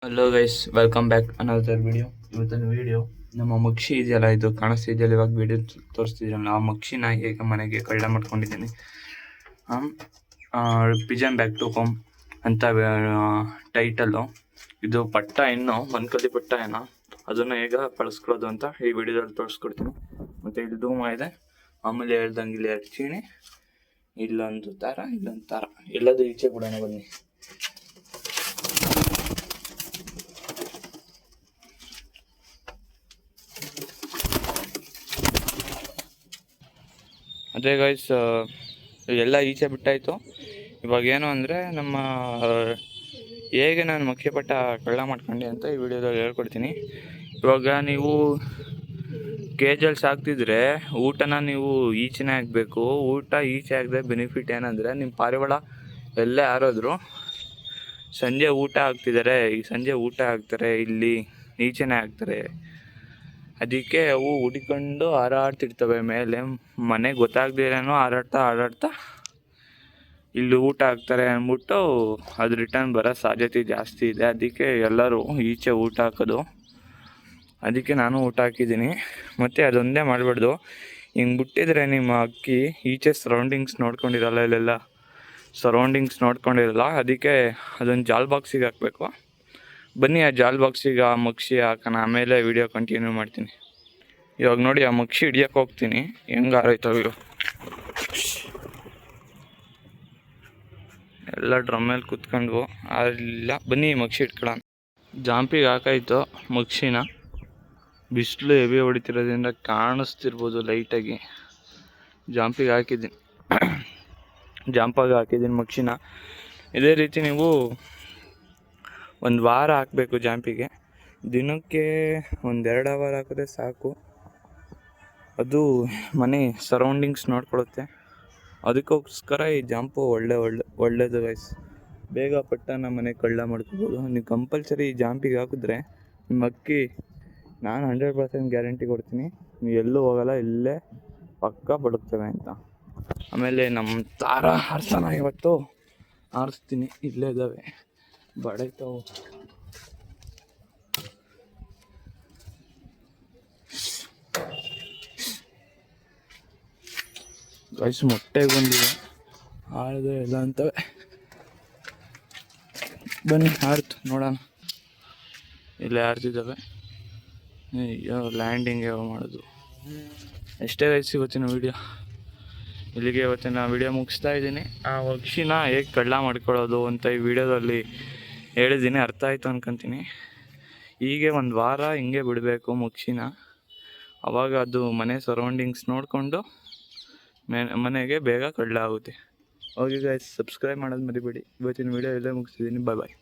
Hello guys, welcome back another video. ಇವತ್ತಿನ video ನಮ್ಮ ಮಕ್ಷಿ ಇದೆಯಲ್ಲ, ಇದು ಕಾಣಿಸ್ತಿದೆಯಲ್ಲ, ಇವಾಗ ವಿಡಿಯೋ ತೋರಿಸ್ತಿದ್ದೀರಲ್ಲ, ಆ ಮಕ್ಷಿನ ಹೇಗೆ ಮನೆಗೆ ಕಳ್ಳ ಮಾಡ್ಕೊಂಡಿದ್ದೀನಿ. ಪಿಜನ್ ಬ್ಯಾಕ್ ಟು ಹೋಮ್ ಅಂತ ಟೈಟಲ್ಲು. ಇದು ಪಟ್ಟ ಇನ್ನೂ ಮನ್ಕಲ್ಲಿ ಪಟ್ಟ ಏನೋ, ಅದನ್ನು ಹೇಗೆ ಬಳಸ್ಕೊಳ್ಳೋದು ಅಂತ ಈ ವಿಡಿಯೋದಲ್ಲಿ ತೋರಿಸ್ಕೊಡ್ತೀನಿ. ಮತ್ತು ಇಲ್ಲಿ ಧೂಮ ಇದೆ, ಆಮೇಲೆ ಹೇಳ್ದಂಗೆ ಇಲ್ಲಿ ಅರ್ಚಿಣಿ, ಇಲ್ಲೊಂದು ಥರ, ಇಲ್ಲೊಂದು ಥರ, ಎಲ್ಲದು ಈಚೆ ಬಿಡೋಣ ಬನ್ನಿ. ಅದೇ ಗೈಸ್, ಎಲ್ಲ ಈಚೆ ಬಿಟ್ಟಾಯಿತು. ಇವಾಗ ಏನು ಅಂದರೆ ನಮ್ಮ ಹೇಗೆ ನಾನು ಮಕ್ಷಿಪಟ್ಟ ಕಳ್ಳ ಮಾಡ್ಕೊಂಡೆ ಅಂತ ಈ ವಿಡಿಯೋದಲ್ಲಿ ಹೇಳ್ಕೊಡ್ತೀನಿ. ಇವಾಗ ನೀವು ಕೇಜಲ್ಲಿ ಸಾಕ್ತಿದ್ರೆ ಊಟನ ನೀವು ಈಚೆನೇ ಹಾಕಬೇಕು. ಊಟ ಈಚೆ ಹಾಕಿದ್ರೆ ಬೆನಿಫಿಟ್ ಏನಂದರೆ, ನಿಮ್ಮ ಪಾರಿವಾಳ ಎಲ್ಲೇ ಯಾರಾದರೂ ಸಂಜೆ ಊಟ ಹಾಕ್ತಿದ್ದಾರೆ, ಈ ಸಂಜೆ ಊಟ ಹಾಕ್ತಾರೆ, ಇಲ್ಲಿ ಈಚೆನೇ ಹಾಕ್ತಾರೆ. ಅದಕ್ಕೆ ಅವು ಹುಡ್ಕೊಂಡು ಹಾರಾಡ್ತಿರ್ತವೆ ಮೇಲೆ. ಮನೆಗೆ ಗೊತ್ತಾಗ್ದಿರೇನೋ ಹಾರಾಡ್ತಾ ಇಲ್ಲಿ ಊಟ ಹಾಕ್ತಾರೆ ಅಂದ್ಬಿಟ್ಟು ಅದು ರಿಟರ್ನ್ ಬರೋ ಸಾಧ್ಯತೆ ಜಾಸ್ತಿ ಇದೆ. ಅದಕ್ಕೆ ಎಲ್ಲರೂ ಈಚೆ ಊಟ ಹಾಕೋದು. ಅದಕ್ಕೆ ನಾನು ಊಟ ಹಾಕಿದ್ದೀನಿ. ಮತ್ತು ಅದೊಂದೇ ಮಾಡಬಾರ್ದು, ಹಿಂಗೆ ಬಿಟ್ಟಿದ್ರೆ ನಿಮ್ಮ ಅಕ್ಕಿ ಈಚೆ ಸರೌಂಡಿಂಗ್ಸ್ ನೋಡ್ಕೊಂಡಿರಲ್ಲ, ಇಲ್ಲೆಲ್ಲ ಸರೌಂಡಿಂಗ್ಸ್ ನೋಡ್ಕೊಂಡಿರಲ್ಲ. ಅದಕ್ಕೆ ಅದೊಂದು ಜಾಲ್ ಬಾಕ್ಸಿಗೆ ಹಾಕಬೇಕು. ಬನ್ನಿ, ಆ ಜಾಲ್ ಬಾಕ್ಸಿಗೆ ಆ ಮಕ್ಷಿ ಹಾಕೋಣ, ಆಮೇಲೆ ವಿಡಿಯೋ ಕಂಟಿನ್ಯೂ ಮಾಡ್ತೀನಿ. ಇವಾಗ ನೋಡಿ, ಆ ಮಕ್ಷಿ ಹಿಡಿಯೋಕೆ ಹೋಗ್ತೀನಿ. ಹೆಂಗಾರೈತವೆ ಎಲ್ಲ ಡ್ರಮ್ಮಲ್ಲಿ ಕುತ್ಕೊಂಡ್ವು, ಅಲ್ಲ ಬನ್ನಿ ಮಕ್ಷಿ ಇಟ್ಕೊಳ್ಳೋಣ. ಜಾಂಪಿಗೆ ಹಾಕಾಯ್ತು ಮಕ್ಷಿನ. ಬಿಸಿಲು ಹೆವಿ ಹೊಡಿತಿರೋದ್ರಿಂದ ಕಾಣಿಸ್ತಿರ್ಬೋದು ಲೈಟಾಗಿ. ಜಾಂಪಿಗೆ ಹಾಕಿದ್ದೀನಿ, ಜಾಂಪಾಗಿ ಹಾಕಿದ್ದೀನಿ ಮಕ್ಷಿನ. ಇದೇ ರೀತಿ ನೀವು ಒಂದು ವಾರ ಹಾಕಬೇಕು ಜಾಂಪಿಗೆ. ದಿನಕ್ಕೆ 1-2 ಅವರ್ ಹಾಕಿದ್ರೆ ಸಾಕು. ಅದು ಮನೆ ಸರೌಂಡಿಂಗ್ಸ್ ನೋಡ್ಕೊಳುತ್ತೆ. ಅದಕ್ಕೋಸ್ಕರ ಈ ಜಾಂಪು ಒಳ್ಳೆಯದು ಗೈಸ್. ಬೇಗ ಪಟ್ಟನ ಮನೆ ಕಳ್ಳ ಮಾಡ್ಕೋಬೋದು. ನೀವು ಕಂಪಲ್ಸರಿ ಈ ಜಾಂಪಿಗೆ ಹಾಕಿದ್ರೆ ನಿಮ್ಮ ಅಕ್ಕಿ, ನಾನು 100% ಗ್ಯಾರಂಟಿ ಕೊಡ್ತೀನಿ, ನೀವು ಎಲ್ಲೂ ಹೋಗಲ್ಲ, ಇಲ್ಲೇ ಪಕ್ಕ ಬಡುತ್ತವೆ ಅಂತ. ಆಮೇಲೆ ನಮ್ಮ ತಾರ ಹಾರ್ಸೋಣ ಇವತ್ತು. ಹಾರಿಸ್ತೀನಿ, ಇಲ್ಲೇ ಇದ್ದಾವೆ, ಬಡೈತವು. ಗೈಸ್, ಮೊಟ್ಟೆಗೆ ಬಂದಿದೆ, ಹಾಳಿದೆ ಎಲ್ಲ ಅಂತವೆ. ಬನ್ನಿ ಹಾರ್ತು ನೋಡೋಣ. ಇಲ್ಲೇ ಹಾರ್ತಿದ್ದಾವೆ. ಅಯ್ಯೋ, ಲ್ಯಾಂಡಿಂಗ್ ಯಾವ ಮಾಡೋದು. ಎಷ್ಟೇ ಗೈಸ್ ಇವತ್ತಿನ ವೀಡಿಯೋ. ಇಲ್ಲಿಗೆ ಇವತ್ತಿನ ವೀಡಿಯೋ ಮುಗಿಸ್ತಾ ಇದ್ದೀನಿ. ಆ ಪಕ್ಷಿನ ಹೇಗೆ ಕಳ್ಳ ಮಾಡ್ಕೊಳ್ಳೋದು ಅಂತ ಈ ವಿಡಿಯೋದಲ್ಲಿ ಹೇಳಿದ್ದೀನಿ, ಅರ್ಥ ಆಯಿತು ಅನ್ಕೊತೀನಿ. ಹೀಗೆ 1 ವಾರ ಹಿಂಗೆ ಬಿಡಬೇಕು ಮಕ್ಷಿನ. ಆವಾಗ ಅದು ಮನೆ ಸರೌಂಡಿಂಗ್ಸ್ ನೋಡಿಕೊಂಡು ಮನೆಗೆ ಬೇಗ ಕಳ್ಳ ಆಗುತ್ತೆ. ಓಕೆ ಗೈಸ್, ಸಬ್ಸ್ಕ್ರೈಬ್ ಮಾಡೋದು ಮರಿಬೇಡಿ. ಇವತ್ತಿನ ವೀಡಿಯೋ ಇಲ್ಲೇ ಮುಗಿಸ್ತಿದ್ದೀನಿ. ಬಾಯ್.